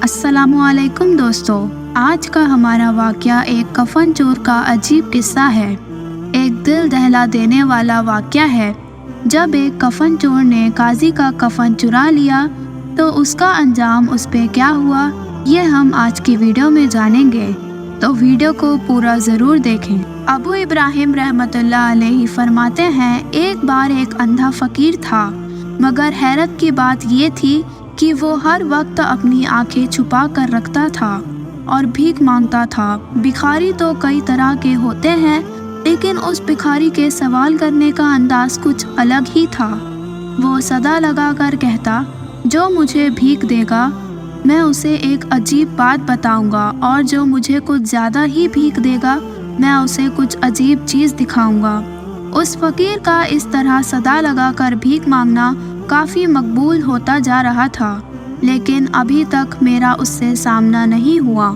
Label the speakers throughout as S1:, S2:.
S1: अस्सलामु अलैकुम दोस्तों, आज का हमारा वाक़या एक कफ़न चोर का अजीब किस्सा है। एक दिल दहला देने वाला वाक़या है। जब एक कफ़न चोर ने काजी का कफ़न चुरा लिया तो उसका अंजाम उस पे क्या हुआ, ये हम आज की वीडियो में जानेंगे, तो वीडियो को पूरा ज़रूर देखें। अबू इब्राहिम रहमतुल्लाह अलैहि फरमाते हैं, एक बार एक अंधा फ़कीर था, मगर हैरत की बात ये थी कि वो हर वक्त अपनी आंखें छुपा कर रखता था और भीख मांगता था। भिखारी तो कई तरह के होते हैं, लेकिन उस भिखारी के सवाल करने का अंदाज कुछ अलग ही था। वो सदा लगा कर कहता, जो मुझे भीख देगा मैं उसे एक अजीब बात बताऊंगा, और जो मुझे कुछ ज़्यादा ही भीख देगा मैं उसे कुछ अजीब चीज़ दिखाऊंगा। उस फ़कीर का इस तरह सदा लगा कर भीख मांगना काफ़ी मकबूल होता जा रहा था, लेकिन अभी तक मेरा उससे सामना नहीं हुआ।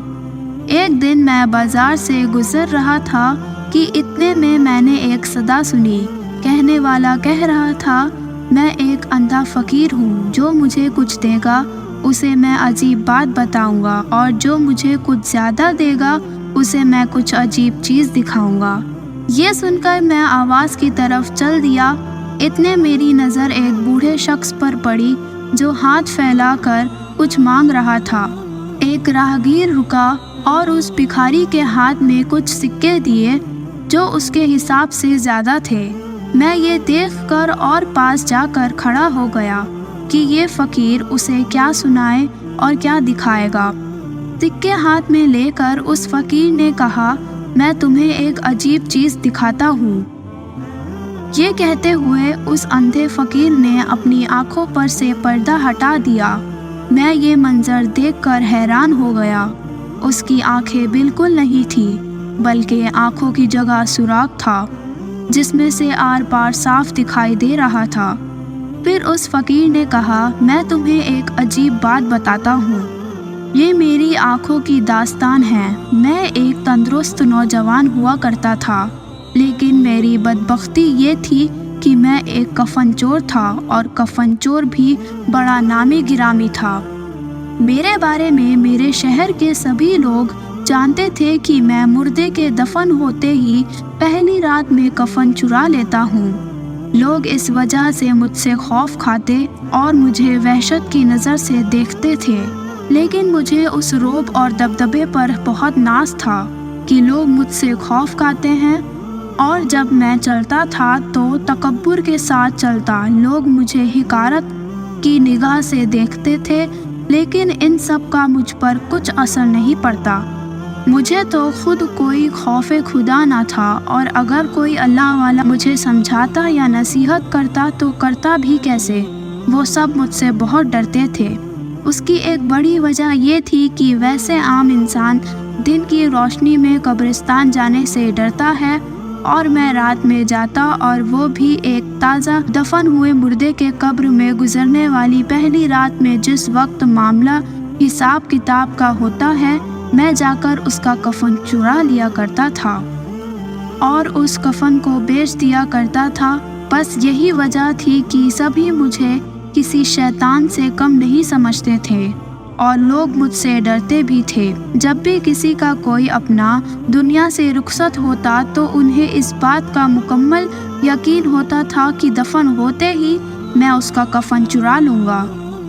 S1: एक दिन मैं बाज़ार से गुज़र रहा था कि इतने में मैंने एक सदा सुनी। कहने वाला कह रहा था, मैं एक अंधा फ़कीर हूँ, जो मुझे कुछ देगा उसे मैं अजीब बात बताऊँगा, और जो मुझे कुछ ज़्यादा देगा उसे मैं कुछ अजीब चीज़ दिखाऊँगा। ये सुनकर मैं आवाज़ की तरफ चल दिया। इतने मेरी नज़र एक बूढ़े शख्स पर पड़ी जो हाथ फैलाकर कुछ मांग रहा था। एक राहगीर रुका और उस भिखारी के हाथ में कुछ सिक्के दिए जो उसके हिसाब से ज़्यादा थे। मैं ये देखकर और पास जाकर खड़ा हो गया कि ये फ़कीर उसे क्या सुनाए और क्या दिखाएगा। सिक्के हाथ में लेकर उस फ़कीर ने कहा, मैं तुम्हें एक अजीब चीज़ दिखाता हूँ। ये कहते हुए उस अंधे फ़कीर ने अपनी आंखों पर से पर्दा हटा दिया। मैं ये मंज़र देखकर हैरान हो गया। उसकी आंखें बिल्कुल नहीं थी, बल्कि आंखों की जगह सुराख था जिसमें से आर पार साफ दिखाई दे रहा था। फिर उस फ़कीर ने कहा, मैं तुम्हें एक अजीब बात बताता हूँ। ये मेरी आंखों की दास्तान है। मैं एक तंदुरुस्त नौजवान हुआ करता था, लेकिन मेरी बदबख्ती ये थी कि मैं एक कफ़न चोर था, और कफ़न चोर भी बड़ा नामी गिरामी था। मेरे बारे में मेरे शहर के सभी लोग जानते थे कि मैं मुर्दे के दफन होते ही पहली रात में कफ़न चुरा लेता हूँ। लोग इस वजह से मुझसे खौफ खाते और मुझे वहशत की नज़र से देखते थे, लेकिन मुझे उस रोब और दबदबे पर बहुत नाज था कि लोग मुझसे खौफ खाते हैं, और जब मैं चलता था तो तकब्बुर के साथ चलता। लोग मुझे हिकारत की निगाह से देखते थे, लेकिन इन सब का मुझ पर कुछ असर नहीं पड़ता। मुझे तो खुद कोई खौफ खुदा ना था, और अगर कोई अल्लाह वाला मुझे समझाता या नसीहत करता तो करता भी कैसे। वो सब मुझसे बहुत डरते थे। उसकी एक बड़ी वजह ये थी कि वैसे आम इंसान दिन की रोशनी में कब्रिस्तान जाने से डरता है, और मैं रात में जाता, और वो भी एक ताज़ा दफन हुए मुर्दे के कब्र में गुजरने वाली पहली रात में, जिस वक्त मामला हिसाब किताब का होता है। मैं जाकर उसका कफ़न चुरा लिया करता था और उस कफ़न को बेच दिया करता था। बस यही वजह थी कि सभी मुझे किसी शैतान से कम नहीं समझते थे, और लोग मुझसे डरते भी थे। जब भी किसी का कोई अपना दुनिया से रुखसत होता तो उन्हें इस बात का मुकम्मल यकीन होता था कि दफन होते ही मैं उसका कफ़न चुरा लूँगा।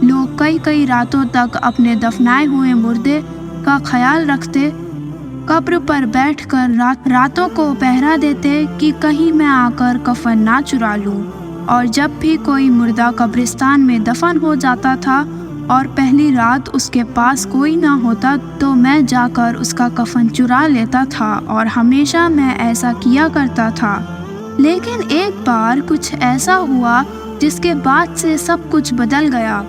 S1: लोग कई कई रातों तक अपने दफनाए हुए मुर्दे का ख्याल रखते, कब्र पर बैठकर रातों को पहरा देते कि कहीं मैं आकर कफ़न ना चुरा लूँ। और जब भी कोई मुर्दा कब्रिस्तान में दफन हो जाता था और पहली रात उसके पास कोई ना होता, तो मैं जाकर उसका कफ़न चुरा लेता था, और हमेशा मैं ऐसा किया करता था। लेकिन एक बार कुछ ऐसा हुआ जिसके बाद से सब कुछ बदल गया।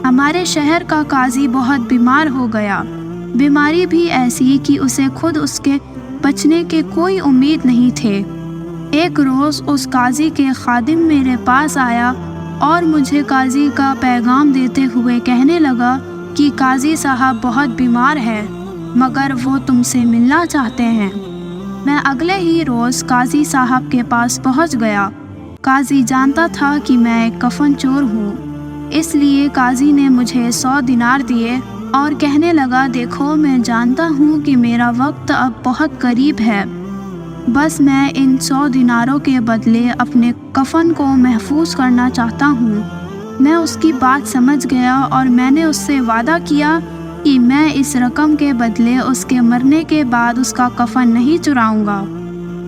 S1: हमारे शहर का काजी बहुत बीमार हो गया। बीमारी भी ऐसी कि उसे खुद उसके बचने के कोई उम्मीद नहीं थे। एक रोज़ उस काजी के खादिम मेरे पास आया और मुझे काजी का पैगाम देते हुए कहने लगा कि काजी साहब बहुत बीमार है, मगर वो तुमसे मिलना चाहते हैं। मैं अगले ही रोज़ काजी साहब के पास पहुंच गया। काजी जानता था कि मैं एक कफ़न चोर हूँ, इसलिए काजी ने मुझे 100 दिनार दिए اور کہنے لگا، دیکھو میں جانتا ہوں کہ میرا وقت اب بہت قریب ہے، بس میں ان 100 دیناروں کے بدلے اپنے کفن کو محفوظ کرنا چاہتا ہوں۔ میں اس کی بات سمجھ گیا اور میں نے اس سے وعدہ کیا کہ میں اس رقم کے بدلے اس کے مرنے کے بعد اس کا کفن نہیں چراؤں گا۔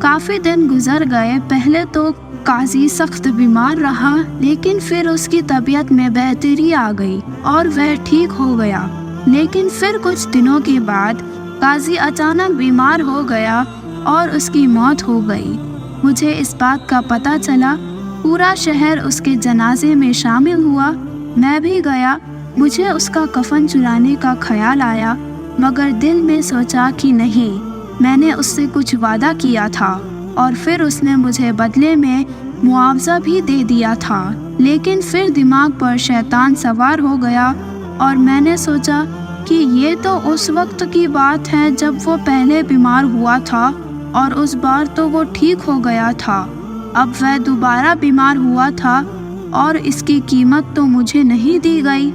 S1: کافی دن گزر گئے۔ پہلے تو قاضی سخت بیمار رہا، لیکن پھر اس کی طبیعت میں بہتری آ گئی اور وہ ٹھیک ہو گیا۔ لیکن پھر کچھ دنوں کے بعد قاضی اچانک بیمار ہو گیا اور اس کی موت ہو گئی۔ مجھے اس بات کا پتہ چلا، پورا شہر اس کے جنازے میں شامل ہوا۔ میں بھی گیا۔ مجھے اس کا کفن چرانے کا خیال آیا، مگر دل میں سوچا کہ نہیں، میں نے اس سے کچھ وعدہ کیا تھا اور پھر اس نے مجھے بدلے میں معاوضہ بھی دے دیا تھا۔ لیکن پھر دماغ پر شیطان سوار ہو گیا اور میں نے سوچا کہ یہ تو اس وقت کی بات ہے جب وہ پہلے بیمار ہوا تھا اور اس بار تو وہ ٹھیک ہو گیا تھا۔ اب وہ دوبارہ بیمار ہوا تھا اور اس کی قیمت تو مجھے نہیں دی گئی۔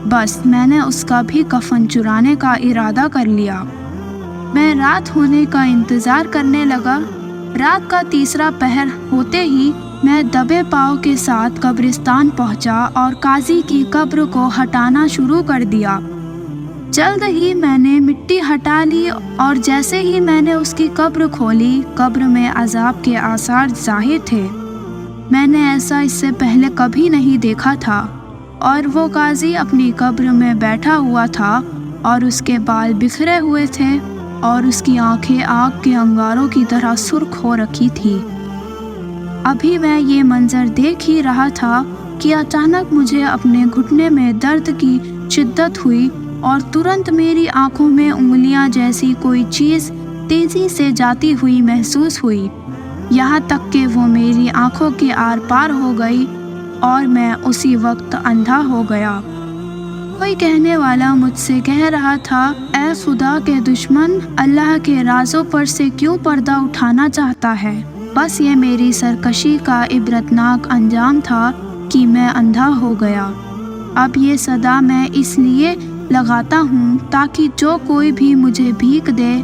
S1: بس میں نے اس کا بھی کفن چرانے کا ارادہ کر لیا۔ میں رات ہونے کا انتظار کرنے لگا۔ رات کا تیسرا پہر ہوتے ہی میں دبے پاؤں کے ساتھ قبرستان پہنچا اور قاضی کی قبر کو ہٹانا شروع کر دیا۔ جلد ہی میں نے مٹی ہٹا لی اور جیسے ہی میں نے اس کی قبر کھولی، قبر میں عذاب کے آثار ظاہر تھے۔ میں نے ایسا اس سے پہلے کبھی نہیں دیکھا تھا، اور وہ قاضی اپنی قبر میں بیٹھا ہوا تھا اور اس کے بال بکھرے ہوئے تھے اور اس کی آنکھیں آگ کے انگاروں کی طرح سرخ ہو رکھی تھی۔ ابھی میں یہ منظر دیکھ ہی رہا تھا کہ اچانک مجھے اپنے گھٹنے میں درد کی شدت ہوئی اور ترنت میری آنکھوں میں انگلیاں جیسی کوئی چیز تیزی سے جاتی ہوئی محسوس ہوئی، یہاں تک کہ وہ میری آنکھوں کے آر پار ہو گئی اور میں اسی وقت اندھا ہو گیا۔ کوئی کہنے والا مجھ سے کہہ رہا تھا، اے خدا کے دشمن، اللہ کے رازوں پر سے کیوں پردہ اٹھانا چاہتا ہے؟ بس یہ میری سرکشی کا عبرتناک انجام تھا کہ میں اندھا ہو گیا۔ اب یہ صدا میں اس لیے لگاتا ہوں تاکہ جو کوئی بھی مجھے بھیک دے،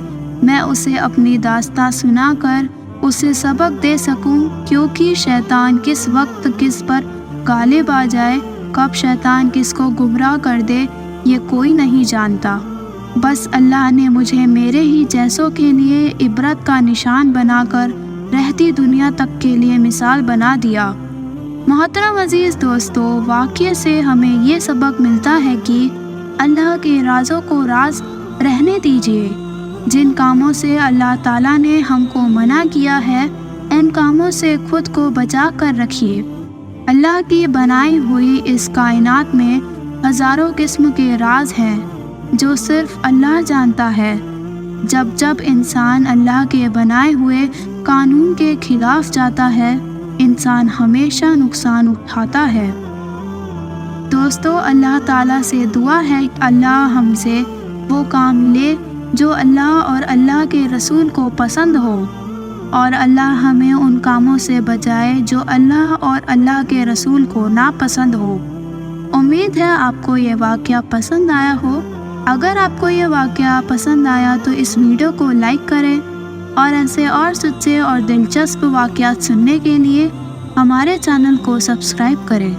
S1: میں اسے اپنی داستان سنا کر اسے سبق دے سکوں، کیونکہ شیطان کس وقت کس پر غالب آ جائے، کب شیطان کس کو گمراہ کر دے، یہ کوئی نہیں جانتا۔ بس اللہ نے مجھے میرے ہی جیسوں کے لیے عبرت کا نشان بنا کر رہتی دنیا تک کے لیے مثال بنا دیا۔ محترم عزیز دوستو، واقعے سے ہمیں یہ سبق ملتا ہے کہ اللہ کے رازوں کو راز رہنے دیجیے۔ جن کاموں سے اللہ تعالیٰ نے ہم کو منع کیا ہے، ان کاموں سے خود کو بچا کر رکھیے۔ اللہ کی بنائی ہوئی اس کائنات میں ہزاروں قسم کے راز ہیں جو صرف اللہ جانتا ہے۔ جب انسان اللہ کے بنائے ہوئے قانون کے خلاف جاتا ہے، انسان ہمیشہ نقصان اٹھاتا ہے۔ دوستو، اللہ تعالیٰ سے دعا ہے کہ اللہ ہم سے وہ کام لے جو اللہ اور اللہ کے رسول کو پسند ہو، اور اللہ ہمیں ان کاموں سے بچائے جو اللہ اور اللہ کے رسول کو ناپسند ہو۔ امید ہے آپ کو یہ واقعہ پسند آیا ہو۔ اگر آپ کو یہ واقعہ پسند آیا تو اس ویڈیو کو لائک کریں، اور ایسے اور سچے اور دلچسپ واقعات سننے کے لیے ہمارے چینل کو سبسکرائب کریں۔